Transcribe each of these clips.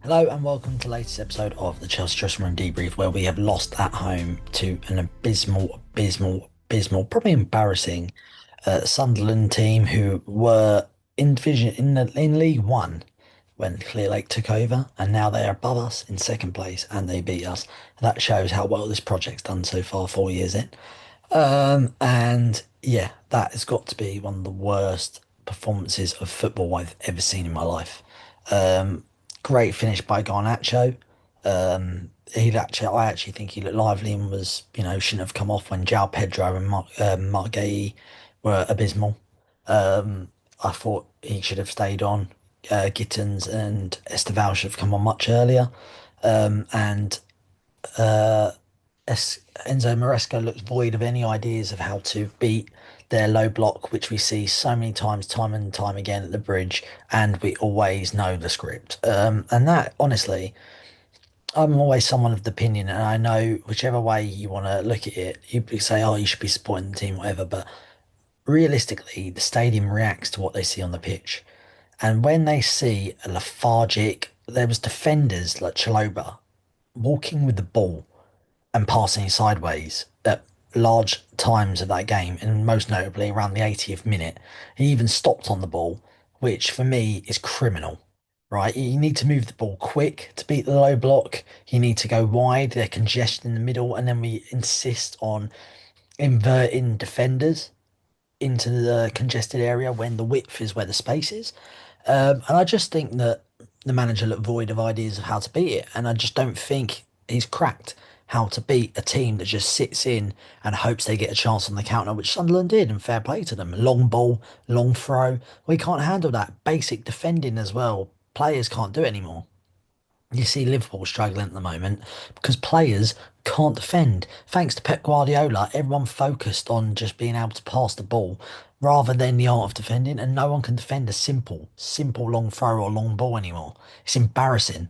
Hello and welcome to the latest episode of the Chelsea Dressing Room Debrief, where we have lost at home to an abysmal, probably embarrassing Sunderland team who were in division in League One when Clear Lake took over, and now they are above us in second place and they beat us. That shows how well this project's done so far, 4 years in. And yeah, that has got to be one of the worst performances of football I've ever seen in my life. Um, Great finish by Garnacho. I actually think he looked lively and was, shouldn't have come off when João Pedro and Mark Guehi were abysmal. I thought he should have stayed on. Gittins and Esteval should have come on much earlier. And Enzo Maresca looks void of any ideas of how to beat their low block, which we see so many times, time and time again at the bridge, and we always know the script. And that, honestly, I'm always someone of the opinion, and I know whichever way you want to look at it, you could say, oh, you should be supporting the team, whatever, but realistically, the stadium reacts to what they see on the pitch. And when they see a lethargic, there was defenders like Chaloba walking with the ball and passing sideways at large times of that game, and most notably around the 80th minute. He even stopped on the ball, which for me is criminal, right? You need to move the ball quick to beat the low block. You need to go wide. They're congested in the middle, and then we insist on inverting defenders into the congested area when the width is where the space is. And I just think that the manager looked void of ideas of how to beat it. And I just don't think he's cracked how to beat a team that just sits in and hopes they get a chance on the counter, which Sunderland did, and fair play to them. Long ball, long throw. We can't handle that. Basic defending as well. Players can't do it anymore. You see Liverpool struggling at the moment because players can't defend. Thanks to Pep Guardiola, everyone focused on just being able to pass the ball rather than the art of defending, and no one can defend a simple long throw or long ball anymore. It's embarrassing.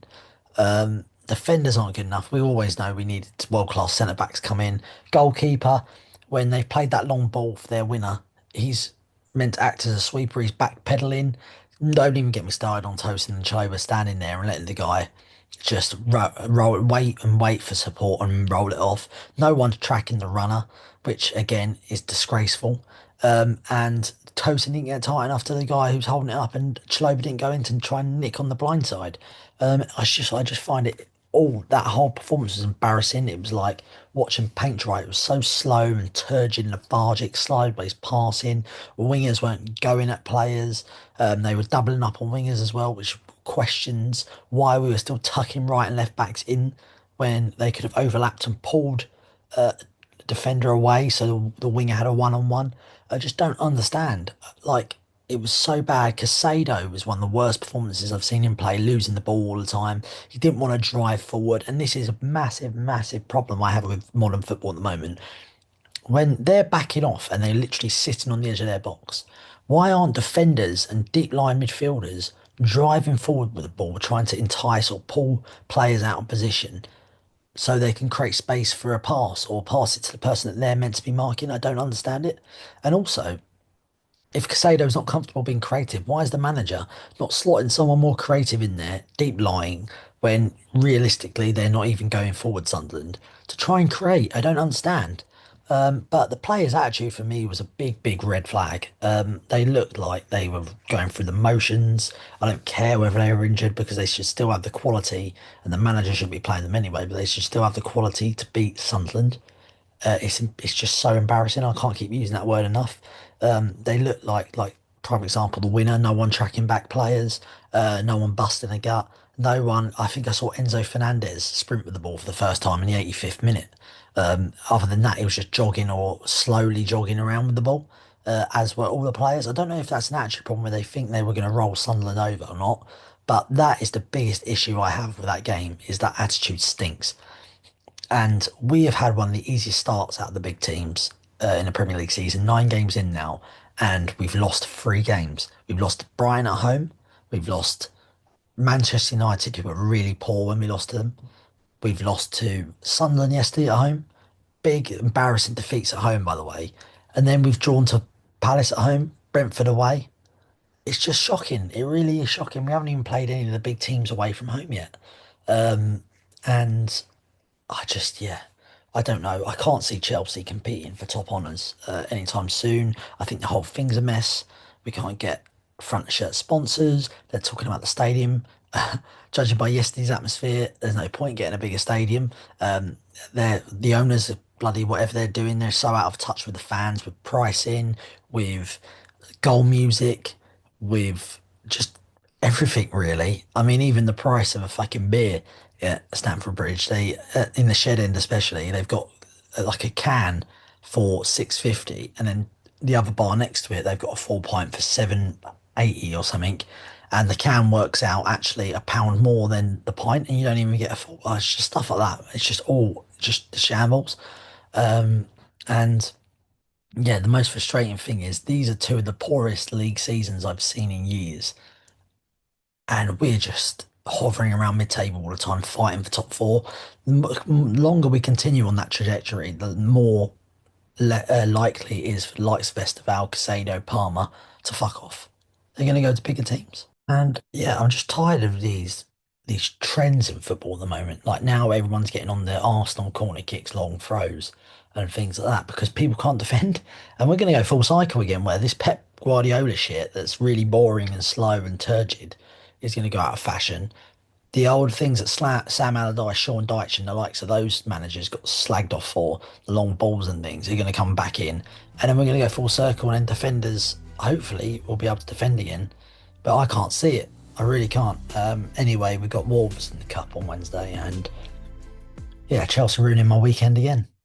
Defenders aren't good enough. We always know we needed world-class centre backs come in. Goalkeeper, when they played that long ball for their winner, he's meant to act as a sweeper. He's backpedaling. Don't even get me started on Tosin and Chalobah standing there and letting the guy just wait and wait for support and roll it off. No one's tracking the runner, which again is disgraceful. And Tosin didn't get tight enough to the guy who's holding it up, and Chalobah didn't go in to try and nick on the blind side. I just find it all that whole performance was embarrassing. It was like watching paint dry. It was so slow and turgid and lethargic, sideways passing. Wingers weren't going at players. They were doubling up on wingers as well, which questions why we were still tucking right and left backs in when they could have overlapped and pulled defender away so the winger had a one-on-one. I just don't understand. Like, it was so bad. Casado was one of the worst performances I've seen him play, losing the ball all the time. He didn't want to drive forward, and this is a massive problem I have with modern football at the moment. When they're backing off and they're literally sitting on the edge of their box, why aren't defenders and deep line midfielders driving forward with the ball, trying to entice or pull players out of position so they can create space for a pass or pass it to the person that they're meant to be marking? I don't understand it. And also, if Casado's not comfortable being creative, why is the manager not slotting someone more creative in there, deep lying, when realistically they're not even going forward, Sunderland, to try and create? I don't understand. But the players' attitude for me was a big red flag. They looked like they were going through the motions. I don't care whether they were injured because they should still have the quality, and the manager should be playing them anyway, but they should still have the quality to beat Sunderland. It's just so embarrassing. I can't keep using that word enough. They look like prime example, the winner. No one tracking back players. No one busting a gut. No one. I think I saw Enzo Fernandez sprint with the ball for the first time in the 85th minute. Other than that, he was just jogging or slowly jogging around with the ball, as were all the players. I don't know if that's an actual problem where they think they were going to roll Sunderland over or not, but that is the biggest issue I have with that game, is that attitude stinks. And we have had one of the easiest starts out of the big teams in the Premier League season, 9 games in now, and we've lost 3 games. We've lost to Brighton at home. We've lost Manchester United, who were really poor when we lost to them. We've lost to Sunderland yesterday at home. Big, embarrassing defeats at home, by the way. And then we've drawn to Palace at home, Brentford away. it's just shocking. It really is shocking. We haven't even played any of the big teams away from home yet. Um, and yeah, I don't know. I can't see Chelsea competing for top honours anytime soon. I think the whole thing's a mess. We can't get front shirt sponsors. They're talking about the stadium. Judging by yesterday's atmosphere, there's no point getting a bigger stadium. The owners are bloody whatever they're doing. They're so out of touch with the fans, with pricing, with goal music, with just everything really. I mean, even the price of a fucking beer at Stamford Bridge, they in the shed end especially, they've got like a can for 6.50, and then the other bar next to it, they've got a full pint for 7.80 or something. And the can works out actually a pound more than the pint, and you don't even get a full. It's just stuff like that. It's just all just shambles. And yeah, the most frustrating thing is these are two of the poorest league seasons I've seen in years, and we're just hovering around mid-table all the time, fighting for top four. The longer we continue on that trajectory, the more likely it is for the likes of Val, Casado, Palmer to fuck off. They're going to go to bigger teams. And yeah, I'm just tired of these trends in football at the moment. Like now everyone's getting on the Arsenal corner kicks, long throws and things like that because people can't defend. And we're going to go full cycle again where this Pep Guardiola shit that's really boring and slow and turgid is going to go out of fashion. The old things that Sam Allardyce, Sean Dyche and the likes of those managers got slagged off for, the long balls and things, are going to come back in. And then we're going to go full circle and then defenders, hopefully, will be able to defend again. But I can't see it. I really can't. Anyway, we've got Wolves in the Cup on Wednesday. And yeah, Chelsea ruining my weekend again.